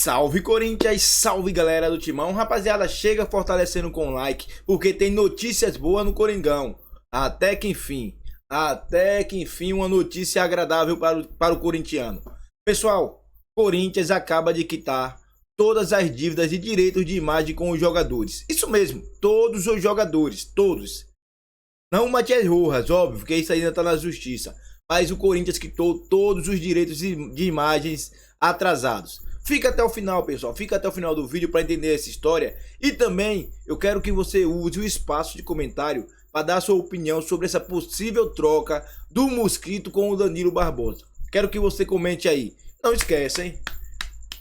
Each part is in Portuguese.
Salve Corinthians, salve galera do Timão. Rapaziada, chega fortalecendo com like, porque tem notícias boas no Coringão. Até que enfim uma notícia agradável para o corintiano. Pessoal, Corinthians acaba de quitar todas as dívidas e direitos de imagem com os jogadores. Isso mesmo, todos os jogadores, todos. Não o Matias Rojas, óbvio, que isso ainda está na justiça. Mas o Corinthians quitou todos os direitos de imagens atrasados. Fica até o final, pessoal. Fica até o final do vídeo para entender essa história. E também eu quero que você use o espaço de comentário para dar sua opinião sobre essa possível troca do Mosquito com o Danilo Barbosa. Quero que você comente aí. Não esquece, hein?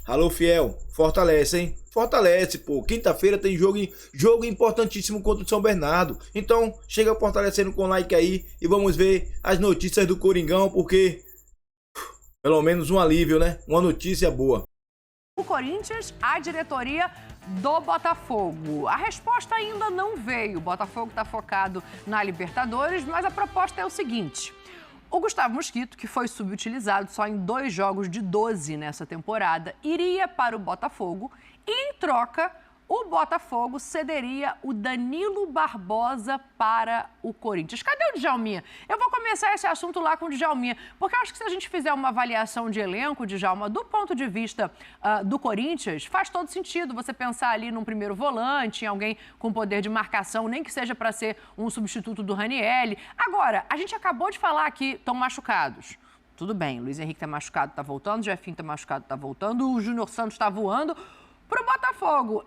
Alô, fiel. Fortalece, hein? Fortalece, pô. Quinta-feira tem jogo importantíssimo contra o São Bernardo. Então, chega fortalecendo com like aí e vamos ver as notícias do Coringão, porque pelo menos um alívio, né? Uma notícia boa. O Corinthians, a diretoria do Botafogo. A resposta ainda não veio. O Botafogo está focado na Libertadores, mas a proposta é o seguinte. O Gustavo Mosquito, que foi subutilizado só em 2 jogos de 12 nessa temporada, iria para o Botafogo e, em troca, o Botafogo cederia o Danilo Barbosa para o Corinthians. Cadê o Djalminha? Eu vou começar esse assunto lá com o Djalminha, porque eu acho que se a gente fizer uma avaliação de elenco, Djalma, do ponto de vista do Corinthians, faz todo sentido você pensar ali num primeiro volante, em alguém com poder de marcação, nem que seja para ser um substituto do Ranielli. Agora, a gente acabou de falar que estão machucados. Tudo bem, o Luiz Henrique está machucado, está voltando, o Jefinho está machucado, está voltando, o Júnior Santos está voando. Pro Botafogo,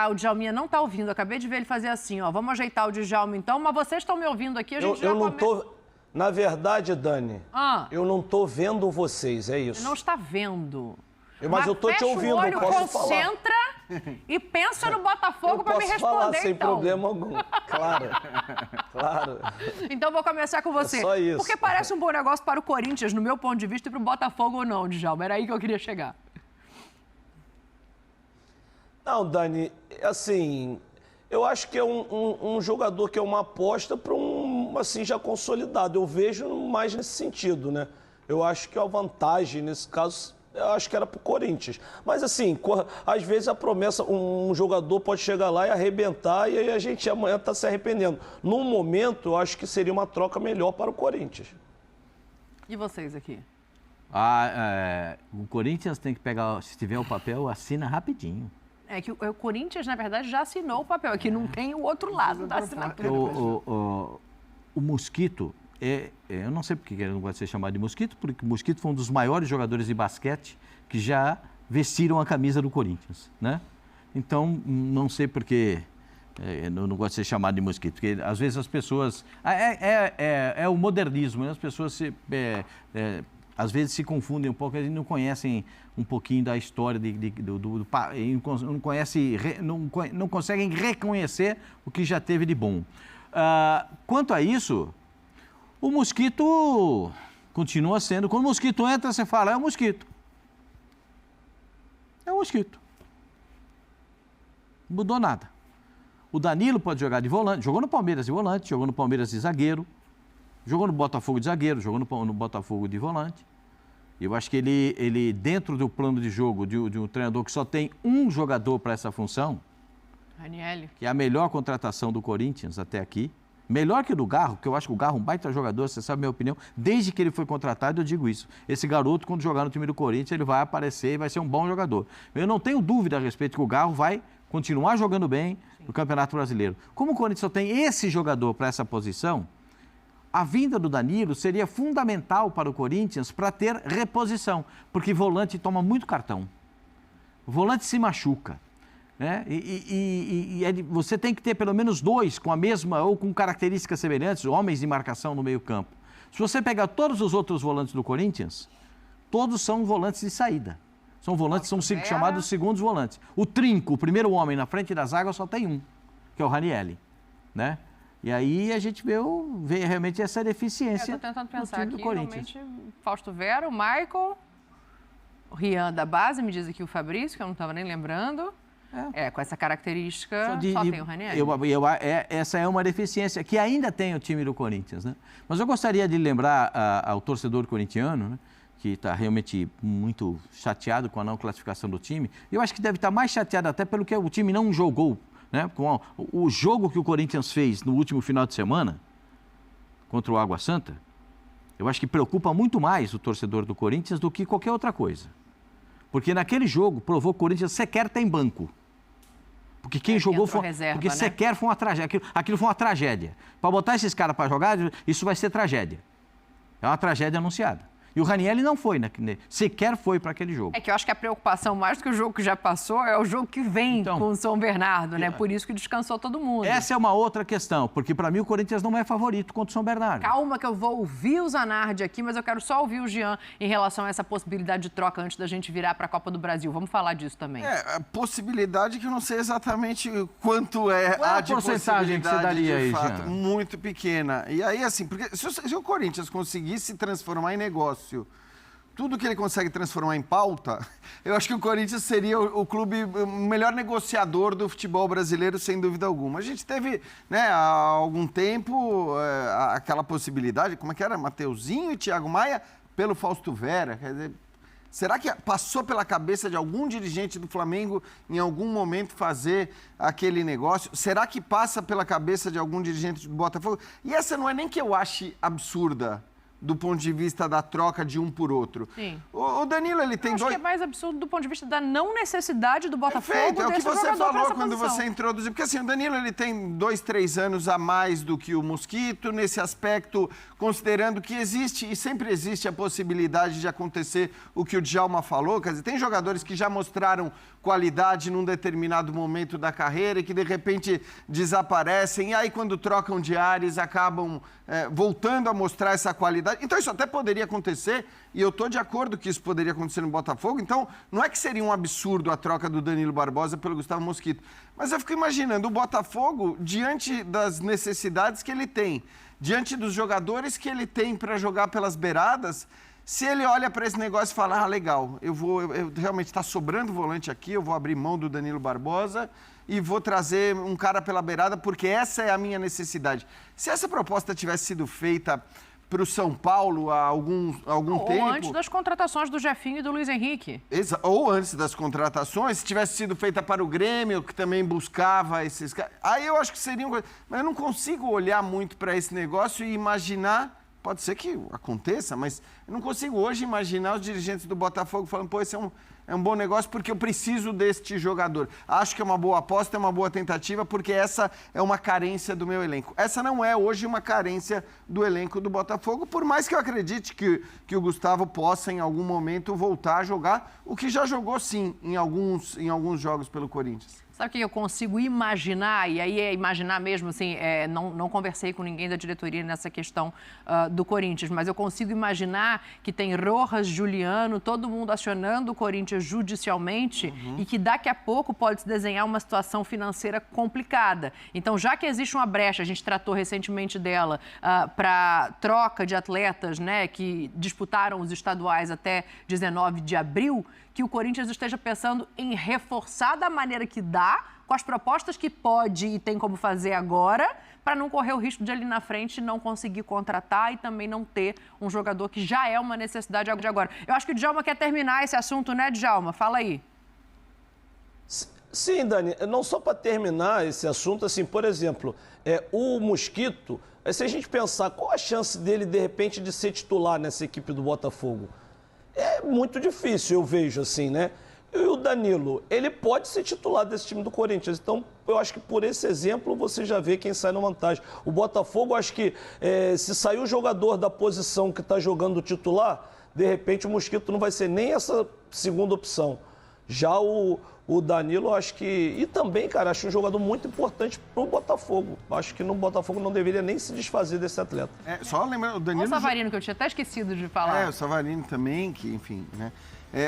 o Djalminha não tá ouvindo, acabei de ver ele fazer assim, ó, vamos ajeitar o Djalma então, mas vocês estão me ouvindo aqui, a gente já não tô, na verdade, Dani, eu não tô vendo vocês, é isso. Você não está vendo. Mas eu tô te ouvindo, o olho, eu posso concentra e pensa no Botafogo para me responder, falar sem então. problema algum, claro, claro. Então vou começar com você. É só isso. Porque parece um bom negócio para o Corinthians, no meu ponto de vista, e pro Botafogo ou não, Djalma, era aí que eu queria chegar. Não, Dani, assim, eu acho que é um jogador que é uma aposta para assim, já consolidado. Eu vejo mais nesse sentido, né? Eu acho que a vantagem, nesse caso, eu acho que era para o Corinthians. Mas, assim, às vezes a promessa, um jogador pode chegar lá e arrebentar e aí a gente amanhã está se arrependendo. No momento, eu acho que seria uma troca melhor para o Corinthians. E vocês aqui? O Corinthians tem que pegar, se tiver o papel, assina rapidinho. É que o Corinthians, na verdade, já assinou o papel. Aqui não tem o outro lado da assinatura. O Mosquito, eu não sei porque ele não gosta de ser chamado de Mosquito, porque o Mosquito foi um dos maiores jogadores de basquete que já vestiram a camisa do Corinthians, né? Então, não sei porque não gosta de ser chamado de Mosquito, porque às vezes as pessoas... É o modernismo, né? As pessoas às vezes se confundem um pouco, eles não conhecem um pouquinho da história, não conseguem reconhecer o que já teve de bom. Quanto a isso, o Mosquito continua sendo... Quando o Mosquito entra, você fala, é o Mosquito. É o Mosquito. Não mudou nada. O Danilo pode jogar de volante, jogou no Palmeiras de volante, jogou no Palmeiras de zagueiro, jogou no Botafogo de zagueiro, jogou no Botafogo de volante. Eu acho que ele dentro do plano de jogo de um treinador que só tem um jogador para essa função, Ranielli, que é a melhor contratação do Corinthians até aqui, melhor que o do Garro, porque eu acho que o Garro é um baita jogador, você sabe a minha opinião, desde que ele foi contratado eu digo isso. Esse garoto, quando jogar no time do Corinthians, ele vai aparecer e vai ser um bom jogador. Eu não tenho dúvida a respeito que o Garro vai continuar jogando bem no Campeonato Brasileiro. Como o Corinthians só tem esse jogador para essa posição, a vinda do Danilo seria fundamental para o Corinthians para ter reposição, porque volante toma muito cartão. O volante se machuca, né? Você tem que ter pelo menos 2 com a mesma ou com características semelhantes, homens de marcação no meio-campo. Se você pegar todos os outros volantes do Corinthians, todos são volantes de saída. São volantes, são chamados segundos volantes. O trinco, o primeiro homem na frente da zaga, só tem um, que é o Ranielli, né? E aí a gente vê realmente essa deficiência do time aqui, do Corinthians. Realmente, Fausto Vera, o Michael, o Rian da base, me diz aqui o Fabrício, que eu não estava nem lembrando. Com essa característica, só tem o Ranieri. Essa é uma deficiência que ainda tem o time do Corinthians, né? Mas eu gostaria de lembrar ao torcedor corintiano, né, que está realmente muito chateado com a não classificação do time. E eu acho que deve estar mais chateado até pelo que o time não jogou, né? Com o jogo que o Corinthians fez no último final de semana contra o Água Santa, eu acho que preocupa muito mais o torcedor do Corinthians do que qualquer outra coisa. Porque naquele jogo provou que o Corinthians sequer tem banco. Porque quem jogou foi... reserva, porque né? sequer foi uma tragédia. Aquilo foi uma tragédia. Para botar esses caras para jogar, isso vai ser tragédia. É uma tragédia anunciada. E o Ranieri não foi, né? Sequer foi para aquele jogo. É que eu acho que a preocupação, mais do que o jogo que já passou, é o jogo que vem com o São Bernardo, né? Por isso que descansou todo mundo. Essa é uma outra questão, porque para mim o Corinthians não é favorito contra o São Bernardo. Calma que eu vou ouvir o Zanardi aqui, mas eu quero só ouvir o Jean em relação a essa possibilidade de troca antes da gente virar para a Copa do Brasil. Vamos falar disso também. A possibilidade que eu não sei exatamente quanto é Qual a a de porcentagem que você possibilidade, daria de aí, fato, Jean? muito pequena. E aí, assim, porque se o Corinthians conseguisse se transformar em negócio, tudo que ele consegue transformar em pauta, eu acho que o Corinthians seria o clube, o melhor negociador do futebol brasileiro, sem dúvida alguma. A gente teve, né, há algum tempo, aquela possibilidade, como é que era? Mateuzinho e Thiago Maia pelo Fausto Vera. Quer dizer, será que passou pela cabeça de algum dirigente do Flamengo em algum momento fazer aquele negócio? Será que passa pela cabeça de algum dirigente do Botafogo? E essa não é nem que eu ache absurda, do ponto de vista da troca de um por outro. Sim. O Danilo, ele tem acho dois... que é mais absurdo do ponto de vista da não necessidade do Botafogo. Perfeito, é o que desse você jogador pra falou essa quando posição. você introduziu. Porque assim, o Danilo, ele tem 2, 3 anos a mais do que o Mosquito, nesse aspecto, considerando que existe, e sempre existe a possibilidade de acontecer o que o Djalma falou. Quer dizer, tem jogadores que já mostraram qualidade num determinado momento da carreira e que, de repente, desaparecem. E aí, quando trocam de ares, acabam voltando a mostrar essa qualidade. Então, isso até poderia acontecer, e eu estou de acordo que isso poderia acontecer no Botafogo. Então, não é que seria um absurdo a troca do Danilo Barbosa pelo Gustavo Mosquito. Mas eu fico imaginando o Botafogo, diante das necessidades que ele tem, diante dos jogadores que ele tem para jogar pelas beiradas, se ele olha para esse negócio e fala, legal, eu realmente está sobrando volante aqui, eu vou abrir mão do Danilo Barbosa e vou trazer um cara pela beirada, porque essa é a minha necessidade. Se essa proposta tivesse sido feita para o São Paulo há algum tempo... Ou antes das contratações do Jefinho e do Luiz Henrique. Ou antes das contratações, se tivesse sido feita para o Grêmio, que também buscava esses caras... Aí eu acho que seria um... Mas eu não consigo olhar muito para esse negócio e imaginar... Pode ser que aconteça, mas eu não consigo hoje imaginar os dirigentes do Botafogo falando, pô, esse é um bom negócio porque eu preciso deste jogador. Acho que é uma boa aposta, é uma boa tentativa, porque essa é uma carência do meu elenco. Essa não é hoje uma carência do elenco do Botafogo, por mais que eu acredite que o Gustavo possa, em algum momento, voltar a jogar, o que já jogou, sim, em alguns jogos pelo Corinthians. Sabe o que eu consigo imaginar? E aí é imaginar mesmo, assim, não conversei com ninguém da diretoria nessa questão do Corinthians, mas eu consigo imaginar que tem Rojas, Juliano, todo mundo acionando o Corinthians judicialmente e que daqui a pouco pode se desenhar uma situação financeira complicada. Então, já que existe uma brecha, a gente tratou recentemente dela, para troca de atletas, né, que disputaram os estaduais até 19 de abril, que o Corinthians esteja pensando em reforçar da maneira que dá, com as propostas que pode e tem como fazer agora, para não correr o risco de ali na frente não conseguir contratar e também não ter um jogador que já é uma necessidade de agora. Eu acho que o Djalma quer terminar esse assunto, né, Djalma? Fala aí. Sim, Dani, não só para terminar esse assunto, assim, por exemplo, o Mosquito, se a gente pensar qual a chance dele, de repente, de ser titular nessa equipe do Botafogo, é muito difícil, eu vejo assim, né? E o Danilo, ele pode ser titular desse time do Corinthians. Então, eu acho que por esse exemplo você já vê quem sai na vantagem. O Botafogo, acho que se sair o jogador da posição que está jogando titular, de repente o Mosquito não vai ser nem essa segunda opção. Já o Danilo, acho que... E também, cara, acho um jogador muito importante pro Botafogo. Acho que no Botafogo não deveria nem se desfazer desse atleta. Só lembrando, o Danilo... O Savarino, que eu tinha até esquecido de falar. O Savarino também, que, enfim, né?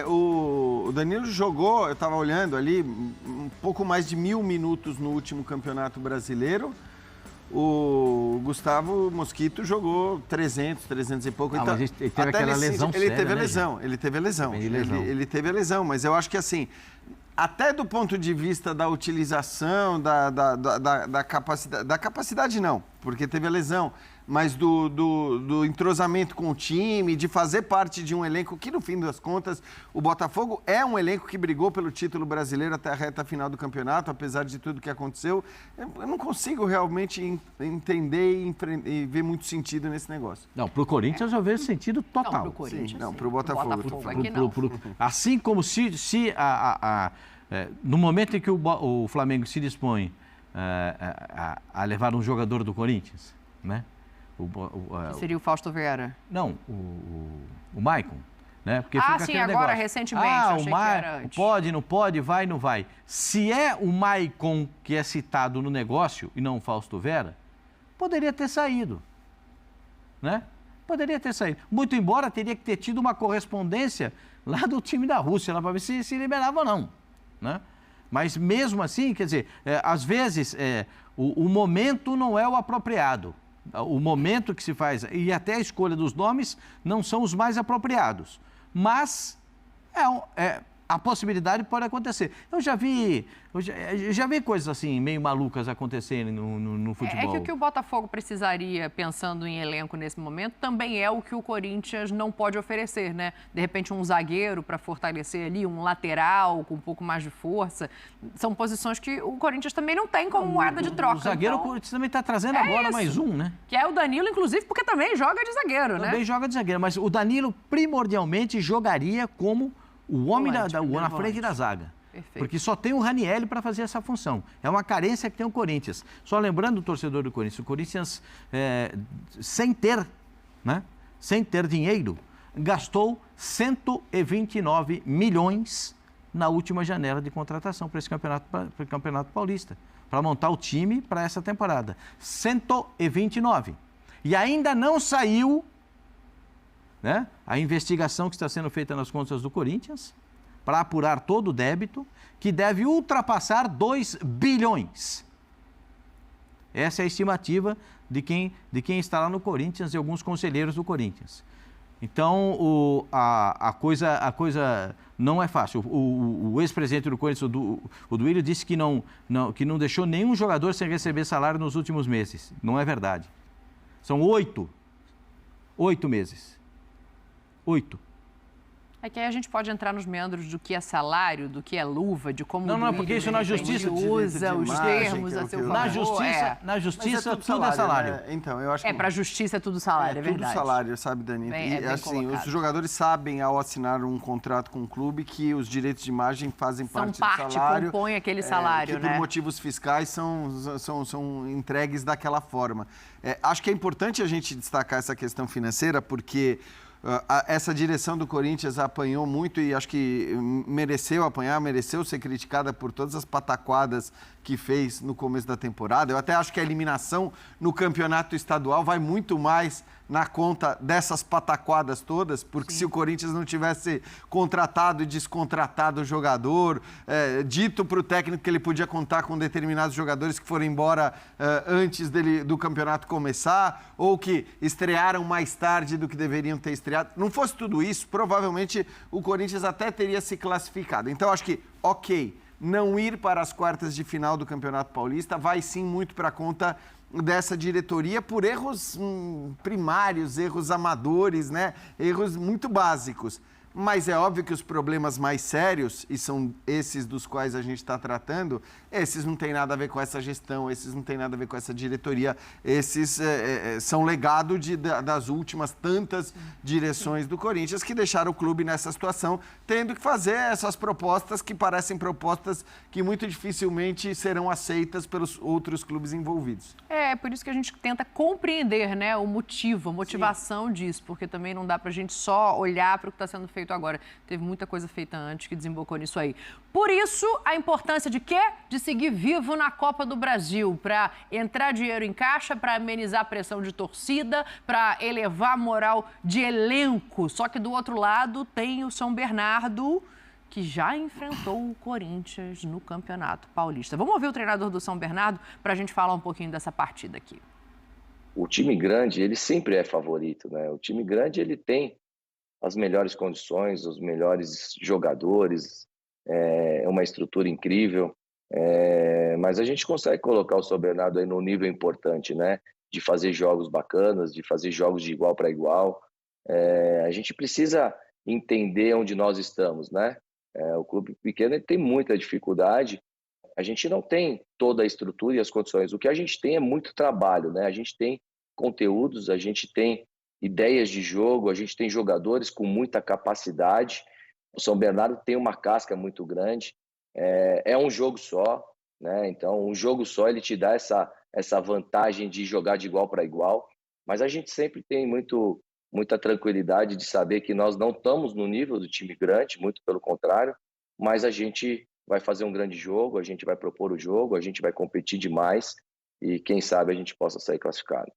O Danilo jogou, eu estava olhando ali, um pouco mais de 1000 minutos no último Campeonato Brasileiro. O Gustavo Mosquito jogou 300 e pouco. Então, mas ele teve aquela lesão séria, ele teve a lesão. Ele teve a lesão, mas eu acho que assim, até do ponto de vista da utilização, da capacidade não. porque teve a lesão, mas do entrosamento com o time, de fazer parte de um elenco que, no fim das contas, o Botafogo é um elenco que brigou pelo título brasileiro até a reta final do campeonato, apesar de tudo que aconteceu. Eu não consigo realmente entender e ver muito sentido nesse negócio. Não, pro Corinthians eu vejo sentido total. Não, pro Corinthians, Sim, não, sim. pro Botafogo. Aqui não. Assim como se no momento em que o Flamengo se dispõe a levar um jogador do Corinthians, né? Que seria o Fausto Vieira. Não, o Maicon. Né? Porque fica sim, aquele agora, negócio. recentemente, achei que era antes. Pode, não pode, vai, não vai. Se é o Maicon que é citado no negócio e não o Fausto Vera, poderia ter saído. Né? Poderia ter saído. Muito embora teria que ter tido uma correspondência lá do time da Rússia, lá para ver se liberava ou não. Né? Mas mesmo assim, quer dizer, às vezes o momento não é o apropriado. O momento que se faz, e até a escolha dos nomes, não são os mais apropriados. Mas a possibilidade pode acontecer. Eu já vi coisas assim, meio malucas acontecerem no futebol. É que o que o Botafogo precisaria, pensando em elenco nesse momento, também é o que o Corinthians não pode oferecer, né? De repente, um zagueiro para fortalecer ali, um lateral com um pouco mais de força. São posições que o Corinthians também não tem como moeda de troca. O zagueiro, então, o Corinthians também está trazendo agora isso. mais um, né? Que é o Danilo, inclusive, porque também joga de zagueiro, né? Também joga de zagueiro, mas o Danilo primordialmente jogaria como o homem na frente da zaga. Perfeito. Porque só tem o Ranieri para fazer essa função. É uma carência que tem o Corinthians. Só lembrando o torcedor do Corinthians, o Corinthians, sem ter dinheiro, gastou 129 milhões na última janela de contratação para esse campeonato paulista, para montar o time para essa temporada. 129. E ainda não saiu, né, a investigação que está sendo feita nas contas do Corinthians para apurar todo o débito, que deve ultrapassar 2 bilhões. Essa é a estimativa de quem está lá no Corinthians e alguns conselheiros do Corinthians. Então, a coisa não é fácil. O ex-presidente do Corinthians, o Duílio, disse que não deixou nenhum jogador sem receber salário nos últimos meses. Não é verdade. São 8 meses. 8. É que aí a gente pode entrar nos meandros do que é salário, do que é luva, de como Não, porque isso na justiça usa os termos a seu favor. Na justiça tudo é salário. Né? Então, eu acho que para a justiça é tudo salário, é verdade. Tudo salário, sabe, Dani? Bem assim, colocado. os jogadores sabem, ao assinar um contrato com o clube, que os direitos de imagem fazem parte do salário. Compõem aquele salário, que né? por motivos fiscais são entregues daquela forma. Acho que é importante a gente destacar essa questão financeira, porque essa direção do Corinthians apanhou muito e acho que mereceu apanhar, mereceu ser criticada por todas as pataquadas que fez no começo da temporada. Eu até acho que a eliminação no campeonato estadual vai muito mais na conta dessas pataquadas todas, porque se o Corinthians não tivesse contratado e descontratado o jogador, dito para o técnico que ele podia contar com determinados jogadores que foram embora antes do campeonato começar, ou que estrearam mais tarde do que deveriam ter estreado, não fosse tudo isso, provavelmente o Corinthians até teria se classificado. Então, acho que, não ir para as quartas de final do Campeonato Paulista vai sim muito para conta dessa diretoria por erros primários, erros amadores, né? Erros muito básicos. Mas é óbvio que os problemas mais sérios, e são esses dos quais a gente está tratando, esses não têm nada a ver com essa gestão, esses não têm nada a ver com essa diretoria, esses são legado das últimas tantas direções do Corinthians que deixaram o clube nessa situação, tendo que fazer essas propostas que parecem propostas que muito dificilmente serão aceitas pelos outros clubes envolvidos. É por isso que a gente tenta compreender, né, o motivo, a motivação disso, porque também não dá para a gente só olhar para o que está sendo feito agora. Teve muita coisa feita antes que desembocou nisso aí. Por isso, a importância de quê? De seguir vivo na Copa do Brasil, para entrar dinheiro em caixa, para amenizar a pressão de torcida, para elevar a moral de elenco. Só que do outro lado tem o São Bernardo, que já enfrentou o Corinthians no Campeonato Paulista. Vamos ouvir o treinador do São Bernardo para a gente falar um pouquinho dessa partida aqui. O time grande, ele sempre é favorito, né? O time grande, ele tem as melhores condições, os melhores jogadores, uma estrutura incrível, mas a gente consegue colocar o São Bernardo aí num nível importante, né? de fazer jogos bacanas, de fazer jogos de igual para igual. A gente precisa entender onde nós estamos, né? O clube pequeno ele tem muita dificuldade. A gente não tem toda a estrutura e as condições. O que a gente tem é muito trabalho, né? A gente tem conteúdos, a gente tem ideias de jogo, a gente tem jogadores com muita capacidade. O São Bernardo tem uma casca muito grande. É um jogo só, né? Então, um jogo só ele te dá essa vantagem de jogar de igual para igual. Mas a gente sempre tem muita tranquilidade de saber que nós não estamos no nível do time grande, muito pelo contrário, mas a gente vai fazer um grande jogo, a gente vai propor o jogo, a gente vai competir demais e quem sabe a gente possa sair classificado.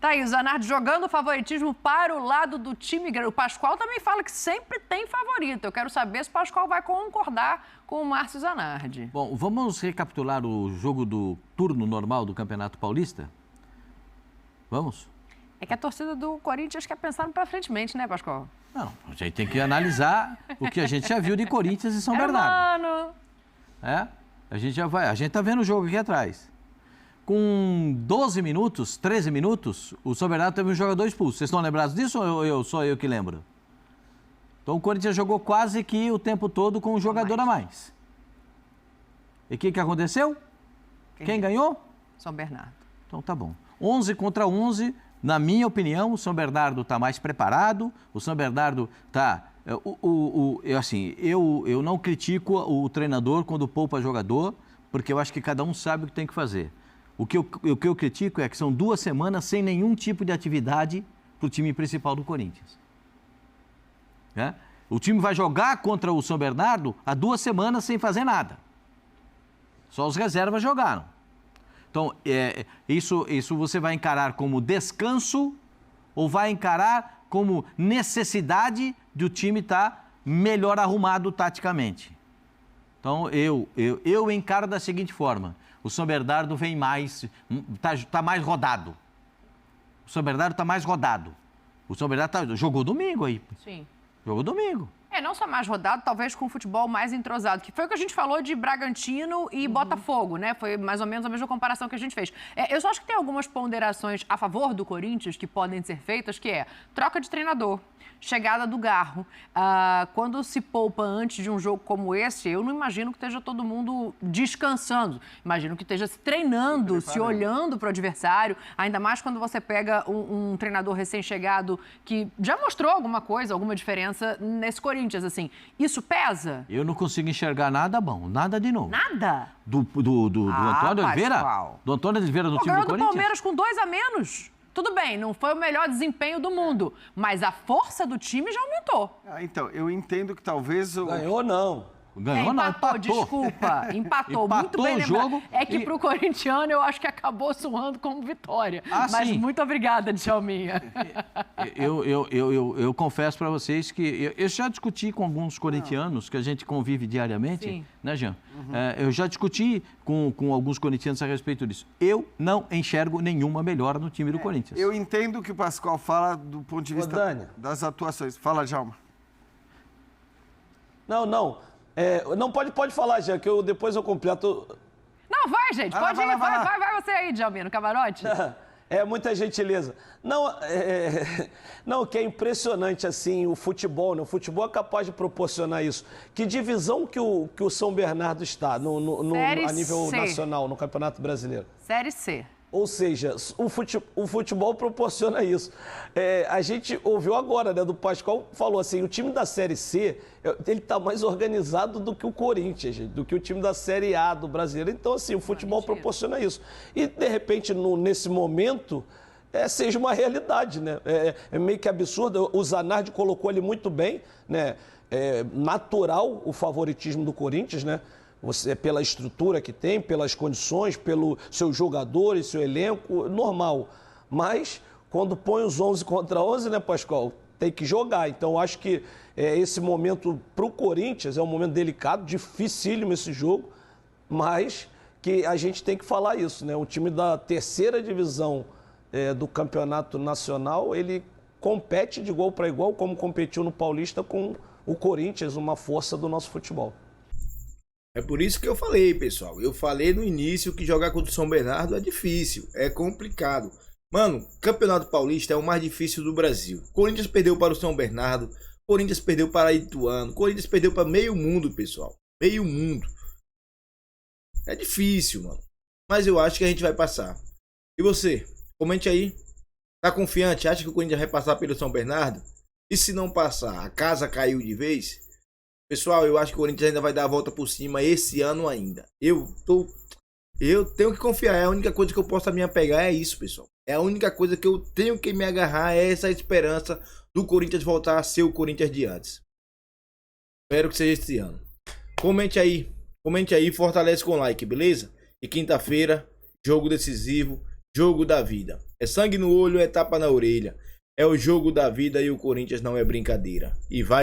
Tá aí, o Zanardi jogando o favoritismo para o lado do time grande. O Pascoal também fala que sempre tem favorito. Eu quero saber se o Pascoal vai concordar com o Márcio Zanardi. Bom, vamos recapitular o jogo do turno normal do Campeonato Paulista? Vamos? É que a torcida do Corinthians quer pensar para frente, né, Pascoal? Não, a gente tem que analisar o que a gente já viu de Corinthians e São Bernardo. Mano. A gente já vai, a gente tá vendo o jogo aqui atrás. Com 12 minutos, 13 minutos, o São Bernardo teve um jogador expulso. Vocês estão lembrados disso ou só eu que lembro? Então o Corinthians jogou quase que o tempo todo com um jogador a mais. E o que aconteceu? Quem ganhou? São Bernardo. Então tá bom. 11 contra 11. Na minha opinião, o São Bernardo está mais preparado, o São Bernardo está... Eu não critico o treinador quando poupa jogador, porque eu acho que cada um sabe o que tem que fazer. O que eu critico é que são 2 semanas sem nenhum tipo de atividade para o time principal do Corinthians. O time vai jogar contra o São Bernardo há 2 semanas sem fazer nada. Só os reservas jogaram. Então, isso você vai encarar como descanso ou vai encarar como necessidade de o time estar melhor arrumado taticamente? Então, eu encaro da seguinte forma. O São Bernardo vem mais, está mais rodado. O São Bernardo está mais rodado. O São Bernardo jogou domingo aí. Sim. Jogou domingo. Não só mais rodado, talvez com o futebol mais entrosado, que foi o que a gente falou de Bragantino e Botafogo, né? Foi mais ou menos a mesma comparação que a gente fez. Eu só acho que tem algumas ponderações a favor do Corinthians que podem ser feitas, que é troca de treinador, chegada do Garro. Quando se poupa antes de um jogo como esse, eu não imagino que esteja todo mundo descansando. Imagino que esteja se treinando, se olhando para o adversário, ainda mais quando você pega um treinador recém-chegado que já mostrou alguma coisa, alguma diferença nesse Corinthians, assim. Isso pesa? Eu não consigo enxergar nada bom, nada de novo. Nada? Do Antônio Oliveira? Pascoal. Do Antônio Oliveira no time do Corinthians? Ganhou do Palmeiras com 2 a menos. Tudo bem, não foi o melhor desempenho do mundo, mas a força do time já aumentou. Então, eu entendo que talvez o... Ganhou não. Ganhou não, empatou. Desculpa, empatou. Muito bem o lembrado. jogo. É que pro corintiano eu acho que acabou soando como vitória. Mas sim. muito obrigada, Djalminha. Eu confesso para vocês que eu já discuti com alguns corintianos que a gente convive diariamente, Sim. né, Jean? Eu já discuti com alguns corintianos a respeito disso. Eu não enxergo nenhuma melhora no time do Corinthians. Eu entendo o que o Pascoal fala do ponto de vista das atuações. Fala, Djalma. Não, não pode falar, Jean, que depois eu completo. Não, vai, gente. Pode ir. Vai você aí, Djalminha, no camarote. Muita gentileza. Não, que é impressionante, assim, o futebol, né? O futebol é capaz de proporcionar isso. Que divisão que o São Bernardo está a nível nacional, no Campeonato Brasileiro? Série C. Ou seja, o futebol proporciona isso. A gente ouviu agora, né, do Pascoal, falou assim, o time da Série C, ele está mais organizado do que o Corinthians, do que o time da Série A do brasileiro. Então, assim, o futebol proporciona isso. E, de repente, nesse momento, seja uma realidade, né? É meio que absurdo. O Zanardi colocou ali muito bem, né? Natural o favoritismo do Corinthians, né? Pela estrutura que tem, pelas condições, pelos seus jogadores, seu elenco, normal. Mas, quando põe os 11 contra 11, né, Pascoal, tem que jogar. Então, eu acho que esse momento para o Corinthians é um momento delicado, dificílimo esse jogo, mas que a gente tem que falar isso, né? O time da 3ª divisão do Campeonato Nacional, ele compete de igual para igual, como competiu no Paulista com o Corinthians, uma força do nosso futebol. É por isso que eu falei, pessoal. Eu falei no início que jogar contra o São Bernardo é difícil, é complicado. Mano, Campeonato Paulista é o mais difícil do Brasil. Corinthians perdeu para o São Bernardo, Corinthians perdeu para Ituano, Corinthians perdeu para meio mundo, pessoal. Meio mundo. É difícil, mano. Mas eu acho que a gente vai passar. E você? Comente aí. Tá confiante? Acha que o Corinthians vai passar pelo São Bernardo? E se não passar, a casa caiu de vez? Pessoal, eu acho que o Corinthians ainda vai dar a volta por cima esse ano ainda. Eu tenho que confiar. É a única coisa que eu posso me apegar é isso, pessoal. É a única coisa que eu tenho que me agarrar, é essa esperança do Corinthians voltar a ser o Corinthians de antes. Espero que seja esse ano. Comente aí, fortalece com like, beleza? E quinta-feira, jogo decisivo, jogo da vida. É sangue no olho, é tapa na orelha. É o jogo da vida e o Corinthians não é brincadeira. E vai